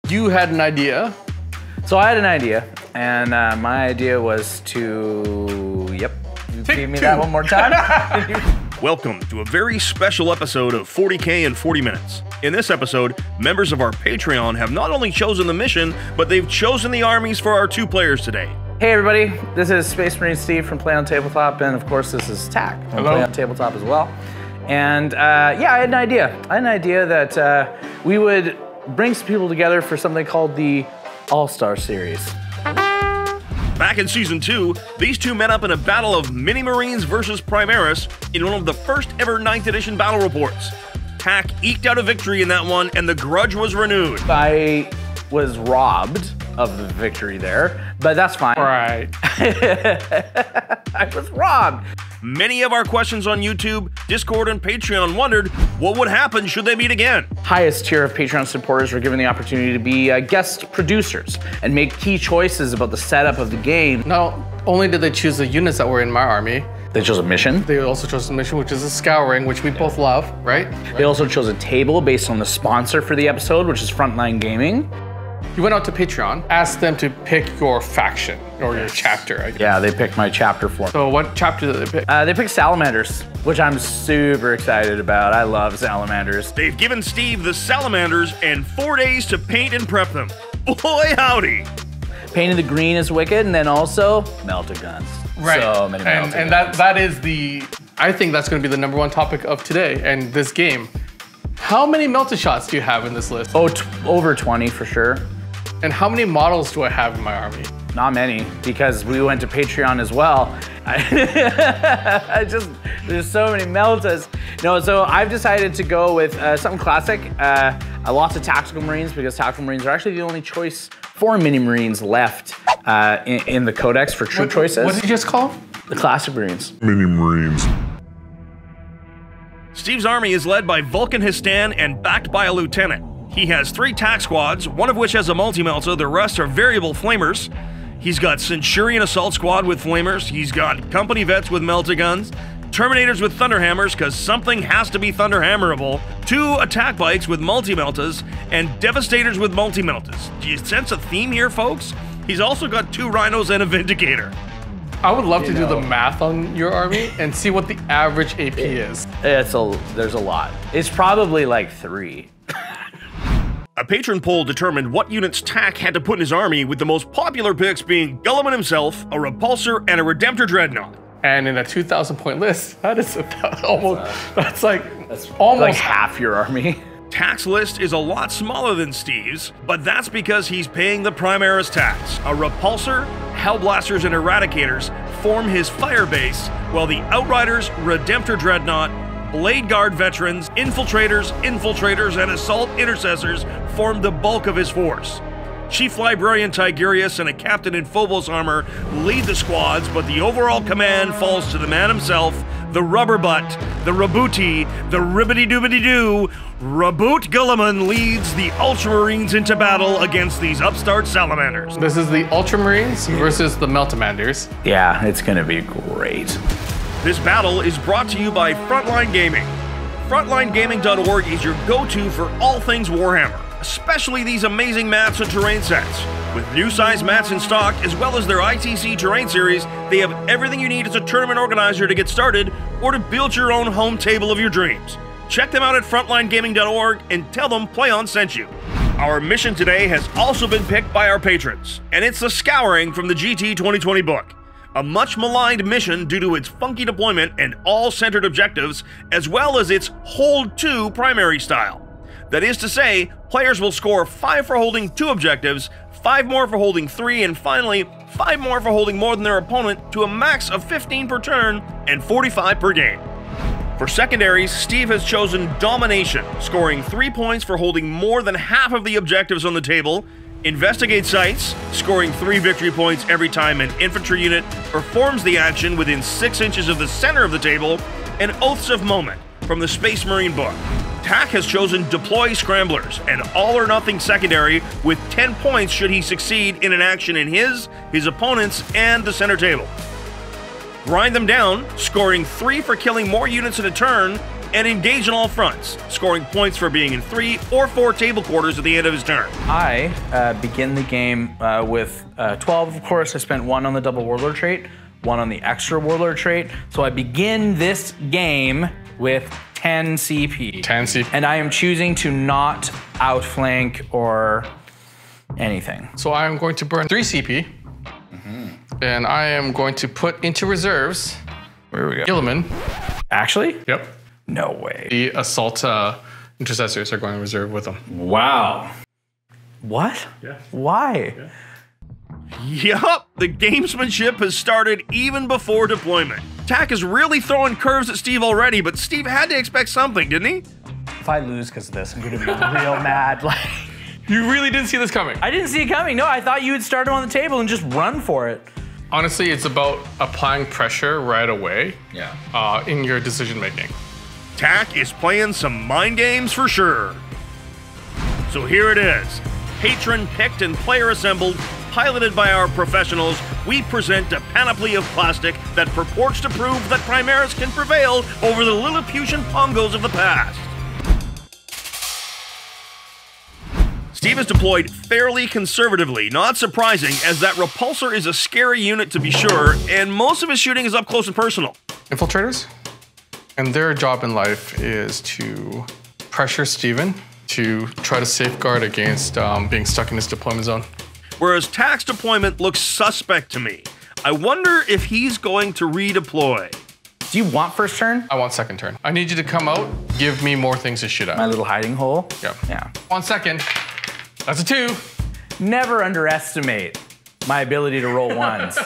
You had an idea. So I had an idea, and my idea was to, give me that one more time. Welcome to a very special episode of 40K in 40 Minutes. In this episode, members of our Patreon have not only chosen the mission, but they've chosen the armies for our two players today. Hey everybody, this is Space Marine Steve from Play on Tabletop, and of course this is Tack from Play on Tabletop as well. And I had an idea. I had an idea that we would bring some people together for something called the All-Star Series. Back in Season 2, these two met up in a battle of Mini Marines versus Primaris in one of the first ever 9th edition battle reports. Tack eked out a victory in that one, and the grudge was renewed. I was robbed of the victory there, but that's fine. Right. I was robbed. Many of our questions on YouTube, Discord, and Patreon wondered what would happen should they meet again. Highest tier of Patreon supporters were given the opportunity to be guest producers and make key choices about the setup of the game. Not only did they choose the units that were in my army, They chose a mission. they also chose a mission, which is a scouring, which we both love, right? They also chose a table based on the sponsor for the episode, which is Frontline Gaming. You went out to Patreon, asked them to pick your faction, or your chapter, I guess. Yeah, they picked my chapter for me. So what chapter did they pick? They picked Salamanders, which I'm super excited about. I love Salamanders. They've given Steve the Salamanders and 4 days to paint and prep them. Boy howdy! Painting the green is wicked, and then also melted guns. Right. So many melted and guns. that is the, I think that's going to be the #1 topic of today and this game. How many melted shots do you have in this list? Oh, over 20 for sure. And how many models do I have in my army? Not many, because we went to Patreon as well. There's so many meltas. No, so I've decided to go with something classic. Lots of Tactical Marines, because Tactical Marines are actually the only choice for Mini Marines left in the Codex for troop choices. What did you just call them? The Classic Marines. Mini Marines. Steve's army is led by Vulcan Histan and backed by a lieutenant. He has 3 tack squads, one of which has a multi-melta, the rest are variable flamers. He's got Centurion Assault Squad with flamers, he's got company vets with melta guns, Terminators with thunderhammers, because something has to be thunderhammerable, 2 attack bikes with multi-meltas, and Devastators with multi-meltas. Do you sense a theme here, folks? He's also got 2 rhinos and a Vindicator. I would love to do the math on your army and see what the average AP is. There's a lot. It's probably like 3. A patron poll determined what units Tack had to put in his army, with the most popular picks being Guilliman himself, a Repulsor, and a Redemptor Dreadnought. And in a 2,000-point list, that is almost, that's almost Like half your army. Tack's list is a lot smaller than Steve's, but that's because he's paying the Primaris tax. A Repulsor, Hellblasters, and Eradicators form his fire base, while the Outriders, Redemptor Dreadnought, Blade Guard veterans, infiltrators, and assault intercessors form the bulk of his force. Chief Librarian Tigurius and a captain in Phobos armor lead the squads, but the overall command falls to the man himself, the rubber butt, the Rabooty, the ribbity-doobity-doo. Raboot Guilliman leads the Ultramarines into battle against these upstart Salamanders. This is the Ultramarines versus the Meltamanders. Yeah, it's gonna be great. This battle is brought to you by Frontline Gaming. FrontlineGaming.org is your go-to for all things Warhammer, especially these amazing mats and terrain sets. With new size mats in stock, as well as their ITC terrain series, they have everything you need as a tournament organizer to get started or to build your own home table of your dreams. Check them out at FrontlineGaming.org and tell them PlayOn sent you. Our mission today has also been picked by our patrons, and it's the Scouring from the GT 2020 book. A much maligned mission due to its funky deployment and all-centered objectives, as well as its Hold 2 primary style. That is to say, players will score 5 for holding 2 objectives, 5 more for holding 3, and finally, 5 more for holding more than their opponent, to a max of 15 per turn and 45 per game. For secondaries, Steve has chosen Domination, scoring 3 points for holding more than half of the objectives on the table, Investigate Sites, scoring 3 victory points every time an infantry unit performs the action within 6 inches of the center of the table, and Oaths of Moment from the Space Marine book. Tack has chosen Deploy Scramblers, an all-or-nothing secondary with 10 points should he succeed in an action in his opponent's, and the center table. Grind Them Down, scoring 3 for killing more units in a turn, and engage on all fronts, scoring points for being in 3 or 4 table quarters at the end of his turn. I begin the game with 12, of course. I spent 1 on the double warlord trait, 1 on the extra warlord trait. So I begin this game with 10 CP. 10 CP. And I am choosing to not outflank or anything. So I am going to burn 3 CP. And I am going to put into reserves. Where we go? Gilliman. Actually? Yep. No way. The assault intercessors are going to reserve with them. Wow. What? Yeah. Why? Yeah. Yup, the gamesmanship has started even before deployment. Tack is really throwing curves at Steve already, but Steve had to expect something, didn't he? If I lose because of this, I'm gonna be real mad. Like, You really didn't see this coming. I didn't see it coming. No, I thought you would start him on the table and just run for it. Honestly, it's about applying pressure right away in your decision making. Tack is playing some mind games for sure. So here it is. Patron picked and player assembled, piloted by our professionals, we present a panoply of plastic that purports to prove that Primaris can prevail over the Lilliputian Pongos of the past. Steve is deployed fairly conservatively, not surprising, as that repulsor is a scary unit to be sure, and most of his shooting is up close and personal. Infiltrators, and their job in life is to pressure Steven to try to safeguard against being stuck in his deployment zone. Whereas Tack's deployment looks suspect to me. I wonder if he's going to redeploy. Do you want first turn? I want second turn. I need you to come out, give me more things to shoot at. My little hiding hole? Yep. Yeah. 1 second. That's a 2. Never underestimate my ability to roll ones.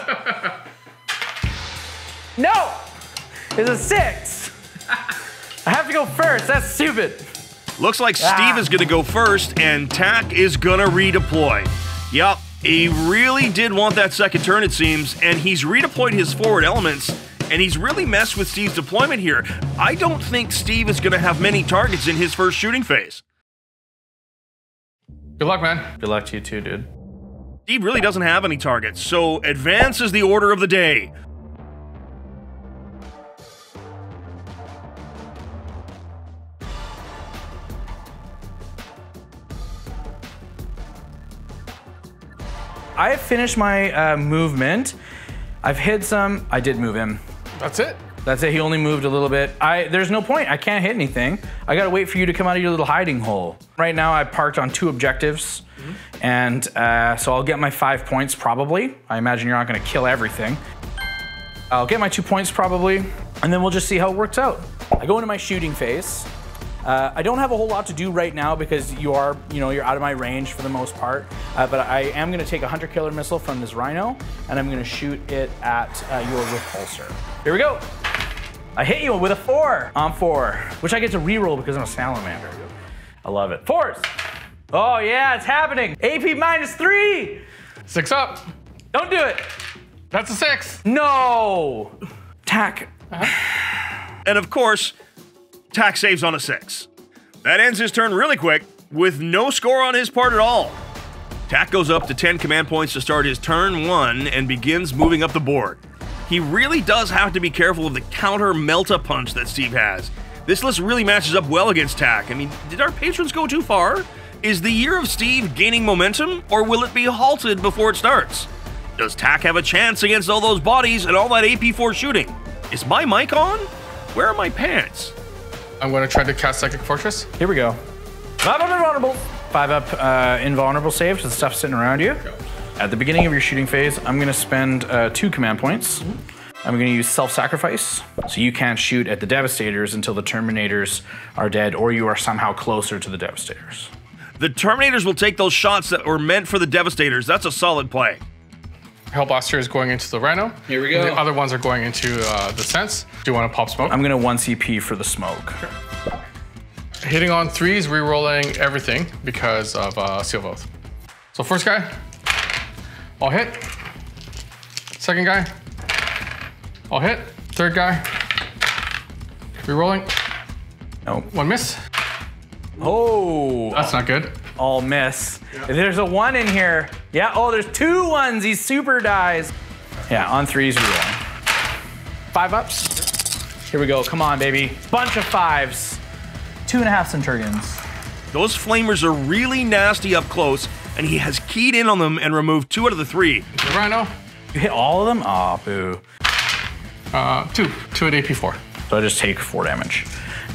No! It's a 6. I have to go first. That's stupid. Looks like Steve is gonna go first, and Tack is gonna redeploy. Yup, he really did want that second turn, it seems, and he's redeployed his forward elements, and he's really messed with Steve's deployment here. I don't think Steve is gonna have many targets in his first shooting phase. Good luck, man. Good luck to you too, dude. Steve really doesn't have any targets, so advance is the order of the day. I have finished my movement. I've hit some. I did move him. That's it. That's it. He only moved a little bit. There's no point. I can't hit anything. I gotta wait for you to come out of your little hiding hole. Right now, I parked on 2 objectives, and so I'll get my 5 points probably. I imagine you're not gonna kill everything. I'll get my 2 points probably, and then we'll just see how it works out. I go into my shooting phase. I don't have a whole lot to do right now because you're out of my range for the most part. But I am going to take a hunter killer missile from this rhino, and I'm going to shoot it at your repulsor. Here we go. I hit you with a 4 on 4, which I get to reroll because I'm a salamander. I love it. 4s. Oh yeah, it's happening. AP -3. 6 up. Don't do it. That's a 6. No. Tack. And of course, Tack saves on a 6. That ends his turn really quick, with no score on his part at all. Tack goes up to 10 command points to start his turn 1 and begins moving up the board. He really does have to be careful of the counter Melta punch that Steve has. This list really matches up well against Tack. I mean, did our patrons go too far? Is the year of Steve gaining momentum, or will it be halted before it starts? Does Tack have a chance against all those bodies and all that AP4 shooting? Is my mic on? Where are my pants? I'm going to try to cast Psychic Fortress. Here we go. 5 up invulnerable. 5 up invulnerable save to the stuff sitting around you. At the beginning of your shooting phase, I'm going to spend 2 command points. I'm going to use self-sacrifice, so you can't shoot at the Devastators until the Terminators are dead or you are somehow closer to the Devastators. The Terminators will take those shots that were meant for the Devastators. That's a solid play. Hellblaster is going into the Rhino. Here we go. The other ones are going into the Sense. Do you want to pop smoke? I'm going to 1 CP for the smoke. Sure. Hitting on 3s, re-rolling everything because of Seal of Oath. So first guy, all hit. Second guy, all hit. Third guy, re-rolling. Nope. 1 miss. Oh. That's not good. All miss. Yeah. There's a 1 in here. Yeah, oh, there's 2 1s. He super dies. Yeah, on 3s, re-rolling. 5 ups. Here we go. Come on, baby. Bunch of 5s. 2.5 Centurions. Those flamers are really nasty up close, and he has keyed in on them and removed 2 out of the 3. The Rhino. You hit all of them? Aw, boo. 2 at AP4. So I just take 4 damage.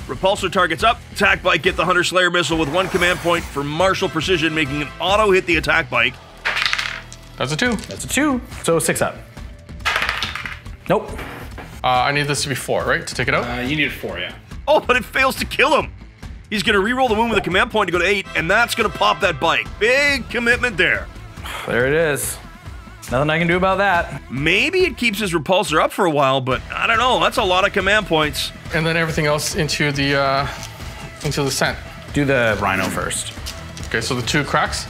Repulsor targets up. Attack bike get the Hunter Slayer missile with 1 command point for martial precision, making an auto hit the attack bike. That's a 2. That's a 2. So 6 up. Nope. I need this to be 4, right? To take it out? You need 4, yeah. Oh, but it fails to kill him. He's gonna reroll the wound with a command point to go to 8, and that's gonna pop that bike. Big commitment there. There it is. Nothing I can do about that. Maybe it keeps his repulsor up for a while, but I don't know. That's a lot of command points. And then everything else into the scent. Do the Rhino first. Okay, so the 2 cracks.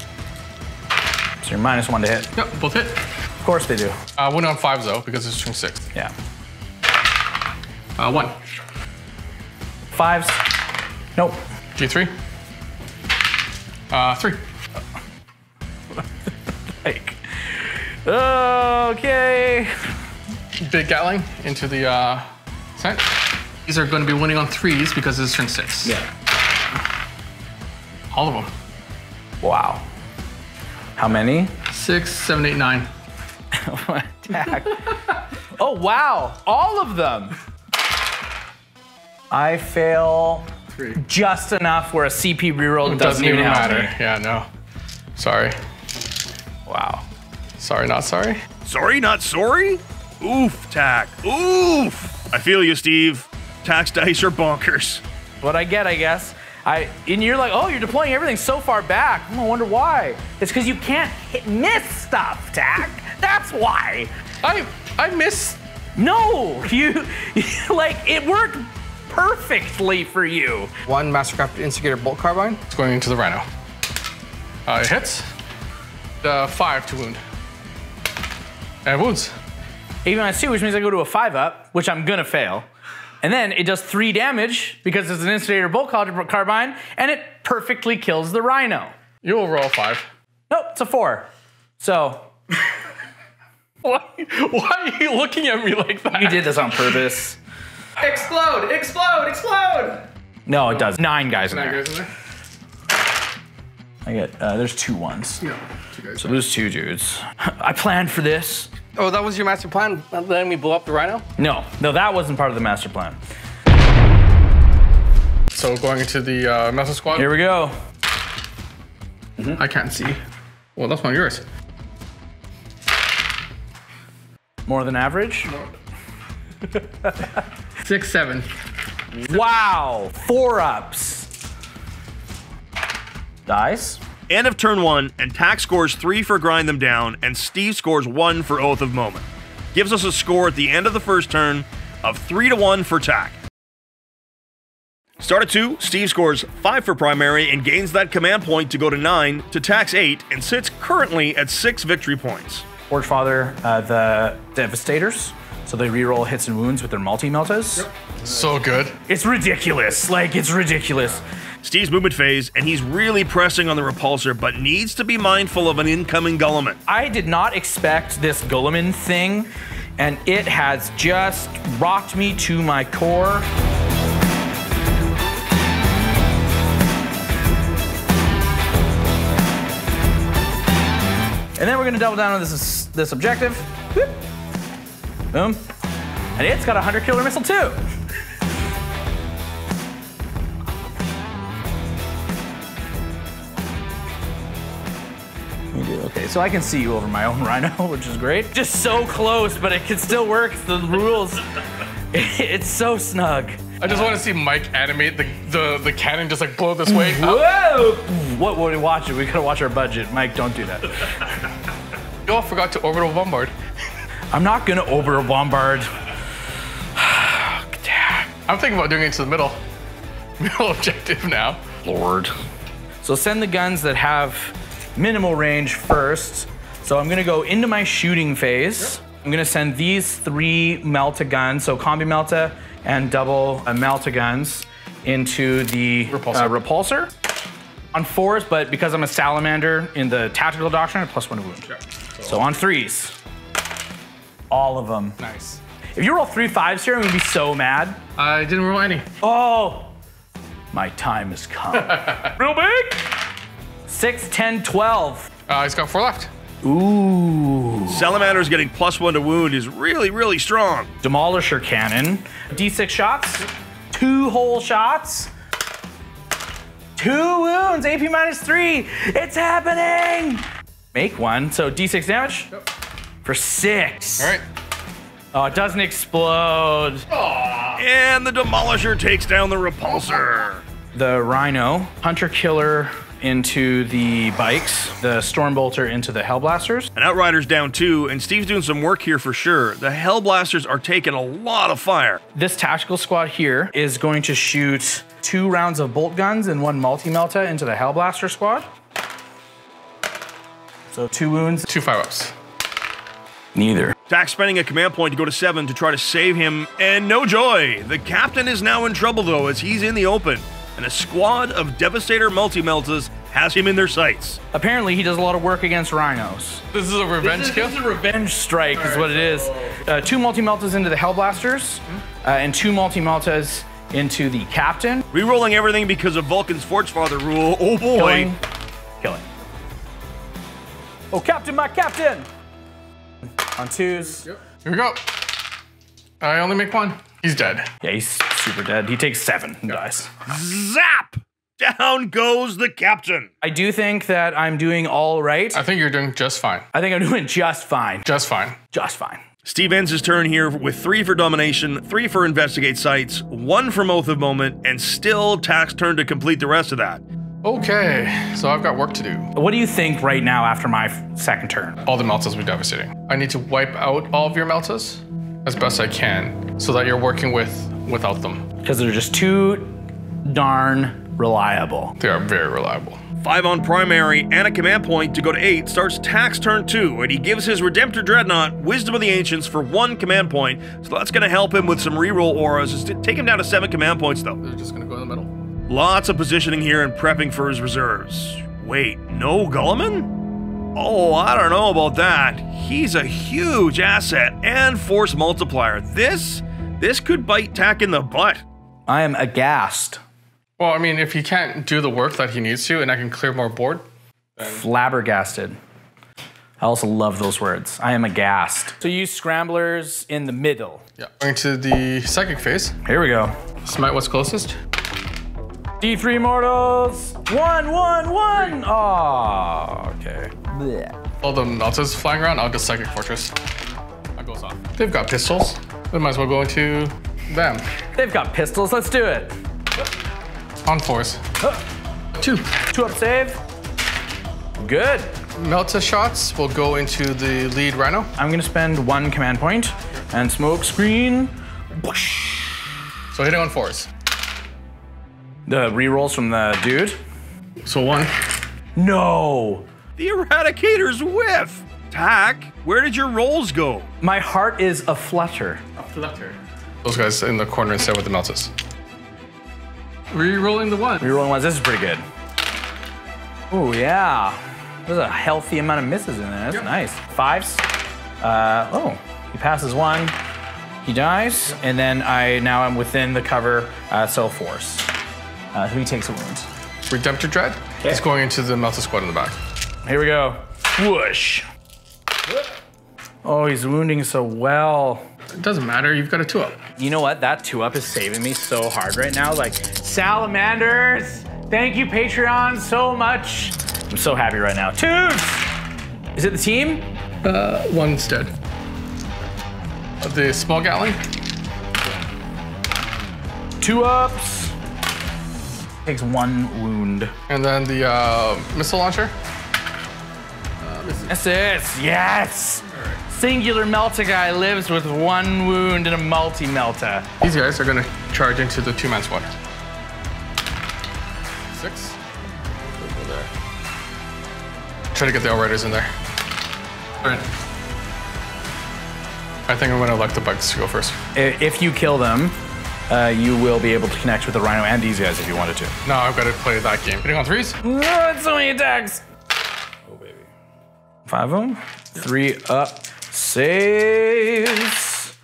So you're -1 to hit. Yep, both hit. Of course they do. Wound on 5s though, because it's turn 6. Yeah. 1. 5s. Nope. G3. 3. Like. Okay. Big Gatling into the scent. These are going to be winning on 3s because this is turn 6. Yeah. All of them. Wow. How many? 6, 7, 8, 9. Attack. Oh, wow. All of them. I fail 3. just enough where a CP reroll doesn't even matter. Yeah, no. Sorry. Wow. Sorry, not sorry. Sorry, not sorry? Oof, Tack. Oof. I feel you, Steve. Tack's dice are bonkers. What I get, I guess. And you're like, oh, you're deploying everything so far back. I wonder why. It's because you can't miss stuff, Tack. That's why. I miss. No, you like it worked perfectly for you. 1 Mastercraft Instigator Bolt Carbine. It's going into the Rhino. It hits. 5 to wound. And wounds. Even on 2, which means I go to a 5-up, which I'm gonna fail. And then it does 3 damage because it's an Instigator Bolt Carbine, and it perfectly kills the Rhino. You will roll 5. Nope, it's a 4. So. Why are you looking at me like that? You did this on purpose. Explode! Explode! Explode! No, it does. 9 guys in 9 there. guys in there? I get, there's 2 ones. Yeah, 2 guys. So there's 2 dudes. I planned for this. Oh, that was your master plan? Letting me blow up the Rhino? No, that wasn't part of the master plan. So going into the Metal Squad. Here we go. I can't see. Well, that's one of yours. More than average? 6, 7. Wow, 4-ups. Dice. End of turn 1, and Tack scores 3 for Grind Them Down, and Steve scores 1 for Oath of Moment. Gives us a score at the end of the first turn of 3-1 for Tack. Start at 2, Steve scores 5 for Primary and gains that command point to go to 9 to Tack's 8 and sits currently at 6 victory points. Forge Father, the Devastators. So they reroll hits and wounds with their multi-meltas. Yep. So good. It's ridiculous. Like, it's ridiculous. Steve's movement phase, and he's really pressing on the repulsor, but needs to be mindful of an incoming Guilliman. I did not expect this Guilliman thing, and it has just rocked me to my core. And then we're gonna double down on this objective. Whoop. Boom. And it's got a 100 killer missile too. Okay, so I can see you over my own Rhino, which is great. Just so close, but it can still work. The rules, it's so snug. I just want to see Mike animate the cannon just like blow this way. Whoa! What would we watch it? We gotta watch our budget. Mike, don't do that. You all forgot to orbital bombard. I'm not gonna orbital bombard. I'm thinking about doing it to the middle objective now. Lord. So send the guns that have minimal range first. So I'm gonna go into my shooting phase. Yep. I'm gonna send these 3 Melta guns, so combi Melta and double Melta guns into the repulsor. On 4s, but because I'm a salamander in the tactical doctrine, +1 to wound. Yep. So on 3s, all of them. Nice. If you roll 3 5s here, I'm gonna be so mad. I didn't roll any. Oh, my time has come. Real big. 6, 10, 12. He's got 4 left. Ooh. Salamanders getting +1 to wound is really, really strong. Demolisher cannon. D6 shots. 2 whole shots. 2 wounds. AP -3. It's happening. Make one. So D6 damage for 6. All right. Oh, it doesn't explode. And the Demolisher takes down the Repulsor. The Rhino, Hunter Killer into the bikes, the Stormbolter into the Hellblasters. An Outrider's down 2, and Steve's doing some work here for sure. The Hellblasters are taking a lot of fire. This tactical squad here is going to shoot 2 rounds of bolt guns and 1 multi-melta into the Hellblaster squad. So 2 wounds. 2 5-ups. Neither. Tack spending a command point to go to 7 to try to save him, and no joy. The captain is now in trouble though, as he's in the open, and a squad of Devastator multi-meltas has him in their sights. Apparently he does a lot of work against rhinos. This is a revenge kill? This is a revenge strike is what it is. 2 multi-meltas into the Hellblasters, and 2 multi-meltas into the captain. Rerolling everything because of Vulcan's Forgefather rule. Oh boy. Killing. Oh, captain, my captain! On 2s. Yep. Here we go. I only make 1. He's dead. Yeah, he's super dead. He takes 7 and dies. Zap! Down goes the captain. I do think that I'm doing all right. I think you're doing just fine. I think I'm doing just fine. Just fine. Just fine. Steve ends his turn here with 3 for Domination, 3 for Investigate Sites, 1 for Oath of Moment, and still Tack's turn to complete the rest of that. Okay, so I've got work to do. What do you think right now after my second turn? All the meltas will be devastating. I need to wipe out all of your meltas as best I can so that you're working without them. Because they're just too darn reliable. They are very reliable. 5 on Primary and a command point to go to 8 starts Tack's turn 2, and he gives his Redemptor Dreadnought Wisdom of the Ancients for 1 command point, so that's going to help him with some reroll auras. Take him down to 7 command points though. They're just gonna go in the middle. Lots of positioning here and prepping for his reserves. Wait, no Gulliman? Oh, I don't know about that. He's a huge asset and force multiplier. This could bite Tack in the butt. I am aghast. Well, I mean, if he can't do the work that he needs to and I can clear more board. Flabbergasted. I also love those words. I am aghast. So use scramblers in the middle. Yeah. Going to the psychic phase. Here we go. Smite what's closest. D3 mortals. 1, 1, 1. Oh, okay. Blech. All the meltas flying around, I'll just Psychic Fortress. That goes off. They've got pistols. They might as well go into them. They've got pistols. Let's do it. On 4s. 2. 2 up save. Good. Melta shots will go into the lead rhino. I'm gonna spend 1 command point and smoke screen. So hitting on 4s. The rerolls from the dude. So 1. No. The Eradicator's whiff. Tack, where did your rolls go? My heart is aflutter. Those guys in the corner instead with the meltas. Rerolling the 1. Rerolling ones. This is pretty good. Oh yeah. There's a healthy amount of misses in there. That's nice. 5s. Oh, he passes 1. He dies, and then now I'm within the cover. So 4s. He takes a wound. Redemptor Dread. He's going into the melta squad in the back. Here we go. Whoosh. Oh, he's wounding so well. It doesn't matter, you've got a 2-up. You know what? That 2-up is saving me so hard right now. Like, Salamanders, thank you, Patreon, so much. I'm so happy right now. 2s! Is it the team? 1's dead. The small Gatling. 2 ups. Takes 1 wound. And then the missile launcher. Misses, yes! Singular Melta guy lives with 1 wound and a multi-Melta. These guys are gonna charge into the 2-man squad. 6. Go there. Try to get the Outriders in there. All right. I think I'm gonna elect the bugs to go first. If you kill them, you will be able to connect with the Rhino and these guys if you wanted to. No, I've got to play that game. Hitting on 3s. No, it's so many attacks. Oh, baby. 5 of them. 3 up. Saves.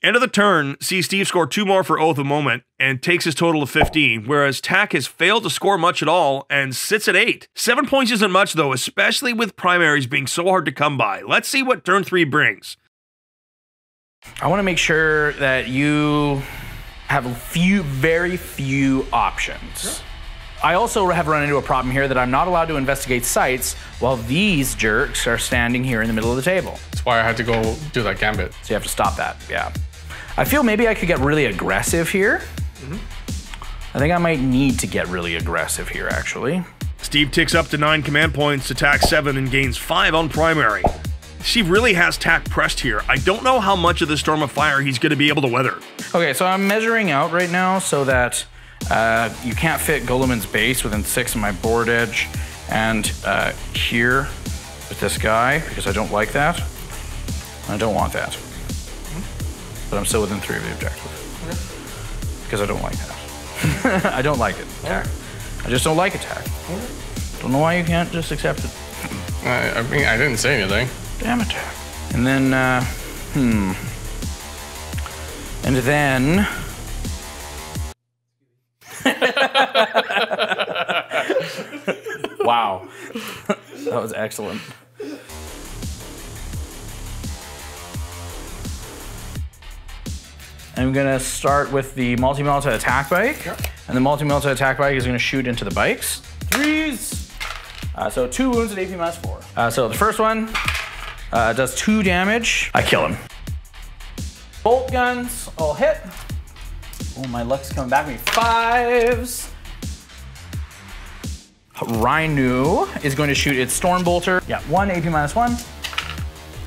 End of the turn, see Steve score 2 more for Oath of Moment and takes his total of 15, whereas Tack has failed to score much at all and sits at 8. 7 points isn't much though, especially with Primaris being so hard to come by. Let's see what turn 3 brings. I want to make sure that you have very few options. Sure. I also have run into a problem here that I'm not allowed to investigate sites while these jerks are standing here in the middle of the table. That's why I had to go do that gambit. So you have to stop that, yeah. I feel maybe I could get really aggressive here. I think I might need to get really aggressive here, actually. Steve ticks up to 9 command points to Tack 7 and gains 5 on Primary. Steve really has Tack pressed here. I don't know how much of the Storm of Fire he's going to be able to weather. Okay, so I'm measuring out right now so that you can't fit Guilliman's base within 6 of my board edge, and here with this guy, because I don't like that. I don't want that. But I'm still within 3 of the objective. Because I don't like that. I don't like it. Attack. I just don't like attack. Don't know why you can't just accept it. I mean, I didn't say anything. Damn attack. And then, And then... Wow. That was excellent. I'm gonna start with the multi-melta attack bike. Yep. And the multi-melta attack bike is gonna shoot into the bikes. 3s. So 2 wounds at AP -4. So the first one does 2 damage. I kill him. Bolt guns all hit. Oh, my luck's coming back to me. 5s. Rhino is going to shoot its Storm Bolter. Yeah, 1 AP -1.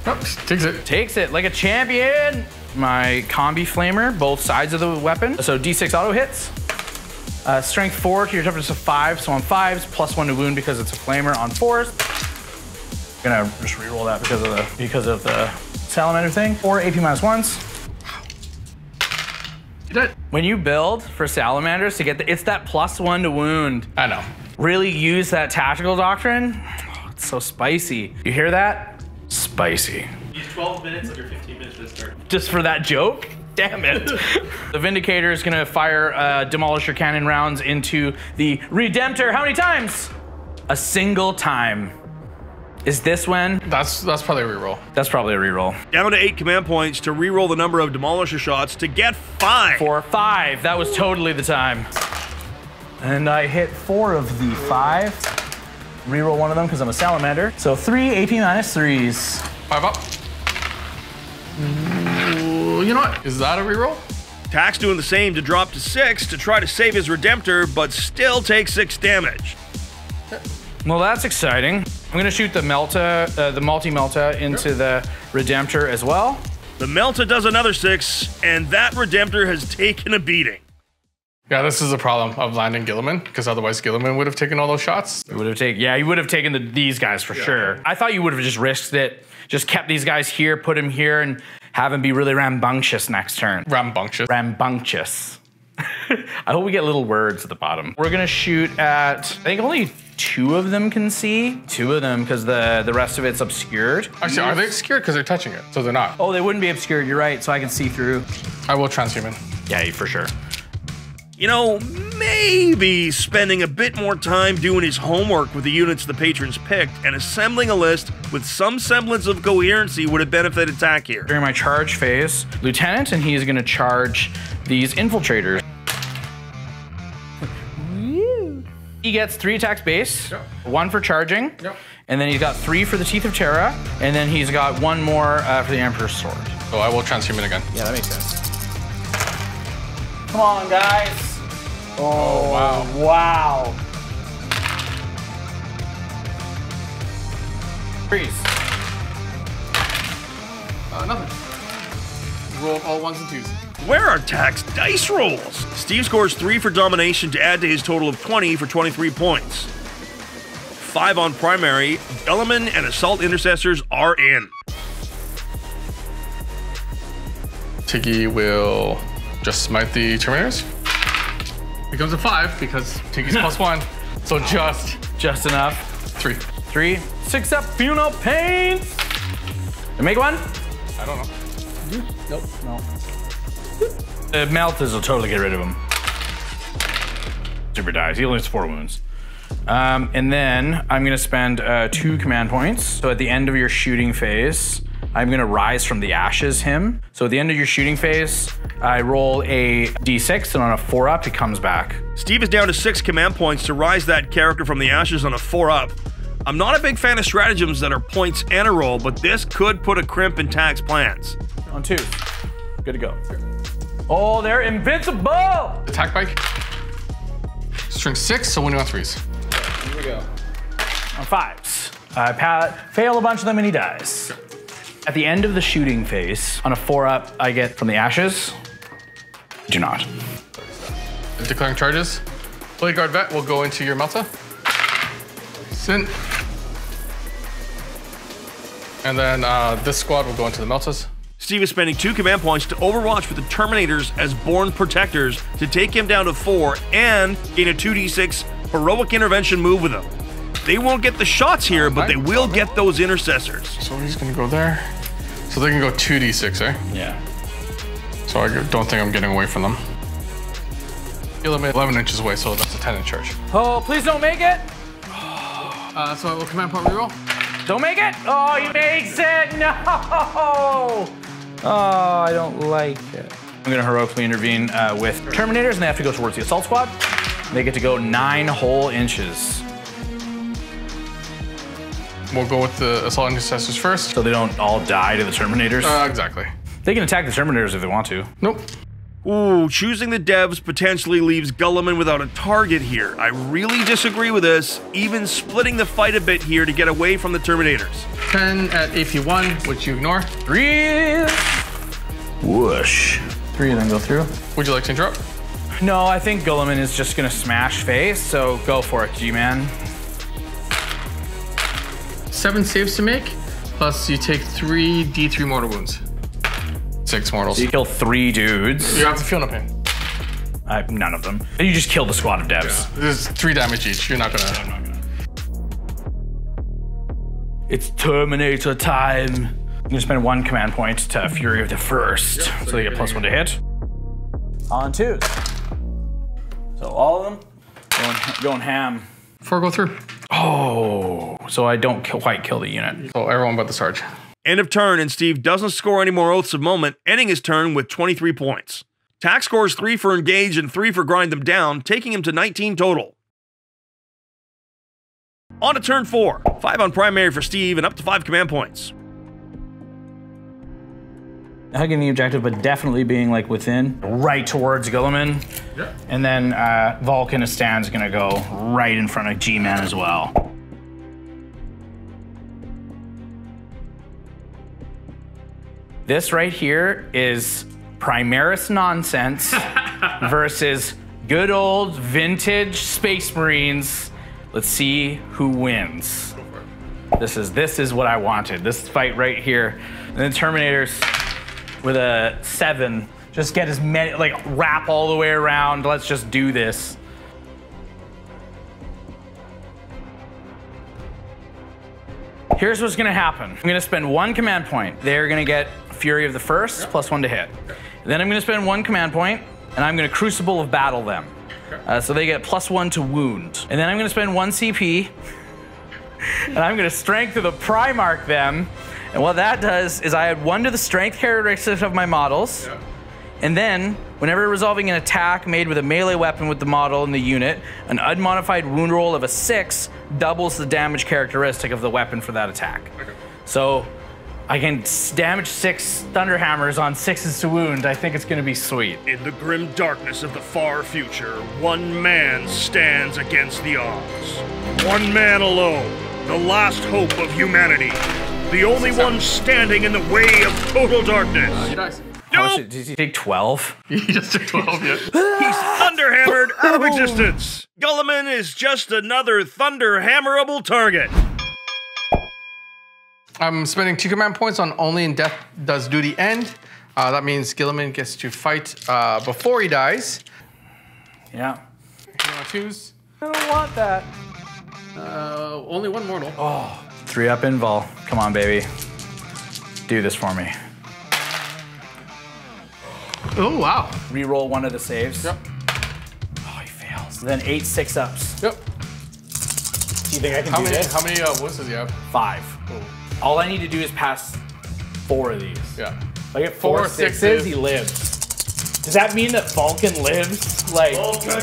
Oops, takes it. Takes it like a champion. My Combi Flamer, both sides of the weapon. So D6 auto hits. Strength 4 to your toughness of 5, so on 5s, +1 to wound because it's a Flamer on 4s. Gonna just reroll that because of the Salamander thing. 4 AP -1s. You did. When you build for Salamanders to get it's that +1 to wound. I know. Really use that tactical doctrine. Oh, it's so spicy. You hear that? Spicy. Use 12 minutes of your 15 minutes for this turn. Just for that joke? Damn it. The Vindicator is gonna fire Demolisher Cannon rounds into the Redemptor. How many times? A single time. Is this when? That's probably a reroll. That's probably a reroll. Down to 8 command points to reroll the number of Demolisher shots to get 5. 4, 5. That was totally the time. And I hit 4 of the 5. Reroll one of them because I'm a Salamander. So 3 AP -3s. 5 up. Ooh, you know what? Is that a reroll? Tack's doing the same to drop to 6 to try to save his Redemptor, but still takes 6 damage. Well, that's exciting. I'm gonna shoot the multi-melta into the Redemptor as well. The Melta does another 6, and that Redemptor has taken a beating. Yeah, this is a problem of landing Guilliman, because otherwise Guilliman would have taken all those shots. You would have taken these guys for sure. I thought you would have just risked it, just kept these guys here, put him here, and have him be really rambunctious next turn. Rambunctious. Rambunctious. I hope we get little words at the bottom. We're gonna shoot at, I think only 2 of them can see. 2 of them, because the rest of it's obscured. Actually, are they obscured? Because they're touching it, so they're not. Oh, they wouldn't be obscured, you're right, so I can see through. I will transhuman. Yeah, for sure. You know, maybe spending a bit more time doing his homework with the units the patrons picked and assembling a list with some semblance of coherency would have benefited Tack here. During my charge phase, Lieutenant, and he's gonna charge these infiltrators. He gets 3 attacks base, Yep. 1 for charging, Yep. and then he's got 3 for the Teeth of Terra, and then he's got 1 more for the Emperor's Sword. So I will transhuman again. Yeah, that makes sense. Come on, guys. Oh, wow. Wow. Freeze. Nothing. Roll all 1s and 2s. Where are Tack's dice rolls? Steve scores 3 for domination to add to his total of 20 for 23 points. 5 on primary. Guilliman and Assault Intercessors are in. Tiggy will just smite the Terminators. Becomes a 5 because Tiggy's +1. So just enough. 3. 3. 6 up, Funeral Paint. You make one? I don't know. Nope. No. The Meltas will totally get rid of him. Super dies. He only has 4 wounds. And then I'm gonna spend 2 command points. So at the end of your shooting phase, I'm gonna rise from the ashes him. So at the end of your shooting phase, I roll a d6, and on a 4-up, he comes back. Steve is down to 6 command points to rise that character from the ashes on a 4-up. I'm not a big fan of stratagems that are points and a roll, but this could put a crimp in Tag's plans. On 2. Good to go. Oh, they're invincible! Attack bike. String 6, so winning on 3s. Here we go. On 5s. I fail a bunch of them and he dies. At the end of the shooting phase, on a 4-up, I get from the ashes. Do not. Declaring charges. Blade Guard Vet will go into your Melta. Sin. And then this squad will go into the Meltas. Steve is spending 2 command points to overwatch with the Terminators as Born Protectors to take him down to 4 and gain a 2d6 heroic intervention move with him. They won't get the shots here, but they will get those intercessors. So he's gonna go there. So they can go 2d6, eh? Yeah. So I don't think I'm getting away from them. You're 11 inches away, so that's a 10-inch charge. Oh, please don't make it! So I will command point reroll. Don't make it! Oh, he makes it! No! Oh, I don't like it. I'm gonna heroically intervene with Terminators, and they have to go towards the assault squad. They get to go 9 whole inches. We'll go with the assault intercessors first. So they don't all die to the Terminators? Exactly. They can attack the Terminators if they want to. Nope. Ooh, choosing the devs potentially leaves Gulliman without a target here. I really disagree with this, even splitting the fight a bit here to get away from the Terminators. 10 at AP1, which you ignore. 3. Whoosh. 3 of them go through. Would you like to interrupt? No, I think Gulliman is just gonna smash face, so go for it, G-Man. 7 saves to make, plus you take 3 D3 mortal wounds. 6 mortals. So you kill 3 dudes. You have to feel no pain. None of them. You just kill the squad of devs. Yeah. There's 3 damage each. You're not gonna. It's Terminator time. I'm gonna spend 1 command point to Fury of the First, so they get +1 to hit. On 2s. So all of them going ham. 4 go through. Oh, so I don't quite kill the unit. So everyone but the Sarge. End of turn, and Steve doesn't score any more Oaths of Moment, ending his turn with 23 points. Tack scores 3 for Engage and 3 for Grind Them Down, taking him to 19 total. On to turn 4. 5 on Primary for Steve and up to 5 command points. Hugging the objective, but definitely being like within, right towards Gulliman. Yeah. And then Vulcan Astan's gonna go right in front of G-Man as well. This right here is Primaris nonsense versus good old vintage Space Marines. Let's see who wins. This is what I wanted. This fight right here. And then Terminators with a 7. Just get as many, like wrap all the way around. Let's just do this. Here's what's gonna happen. I'm gonna spend 1 command point. They're gonna get Fury of the First, +1 to hit. Then I'm gonna spend 1 command point, and I'm gonna Crucible of Battle them. So they get +1 to wound. And then I'm gonna spend 1 CP, and I'm gonna Strength of the Primarch them. And what that does is I add 1 to the strength characteristics of my models. Yeah. And then, whenever resolving an attack made with a melee weapon with the model in the unit, an unmodified wound roll of a 6 doubles the damage characteristic of the weapon for that attack. Okay. So I can damage 6 Thunderhammers on 6s to wound. I think it's gonna be sweet. In the grim darkness of the far future, one man stands against the odds. One man alone, the last hope of humanity. The only one standing in the way of total darkness. He dies. Nope. Did he take 12? He just took 12, yeah. He's thunderhammered out of existence. Gulliman is just another thunderhammerable target. I'm spending 2 command points on Only in Death Does Duty End. That means Gilliman gets to fight before he dies. Yeah. Here on 2s. I don't want that. Only 1 mortal. Oh, 3 up invul. Come on, baby. Do this for me. Oh, wow. Reroll one of the saves. Yep. Oh, he fails. Then 8 6-ups. Yep. Do you think I can do this? How many wounds does he have? 5. Oh. All I need to do is pass 4 of these. Yeah. If I get 4 6s, he lives. Does that mean that Vulcan lives? Like Vulcan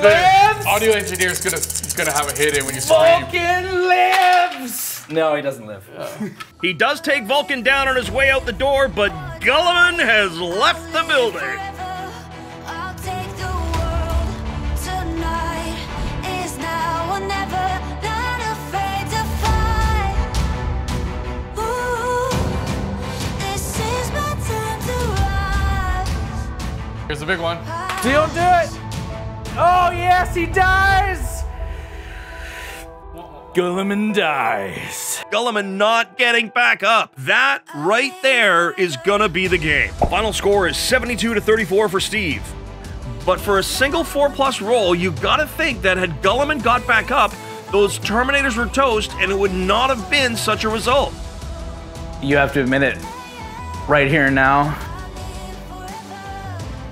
lives? Audio engineer's gonna have a hit in when you scream. Vulcan lives! No, he doesn't live. He does take Vulcan down on his way out the door, but Gulliman has left the building. I'll take the world tonight. Is now or never. Not afraid to fight. Ooh, this is my time to rise. Here's the big one. Don't do it! Oh yes, he dies! Gulliman dies. Gulliman not getting back up. That right there is gonna be the game. Final score is 72-34 for Steve. But for a single 4+ roll, you gotta think that had Gulliman got back up, those Terminators were toast and it would not have been such a result. You have to admit it right here and now.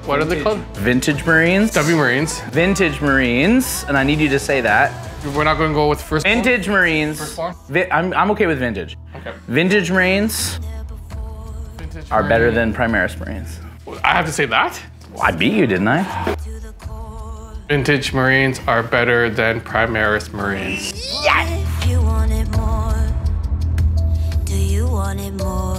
What are they called? Vintage Marines. W Marines. Vintage Marines, and I need you to say that. We're not going to go with Firstborn? Vintage Marines. Firstborn? I'm okay with vintage. Okay. Vintage Marines Vintage are better than Primaris Marines. I have to say that? Well, I beat you, didn't I? Vintage Marines are better than Primaris Marines. If you want it more, do you want it more?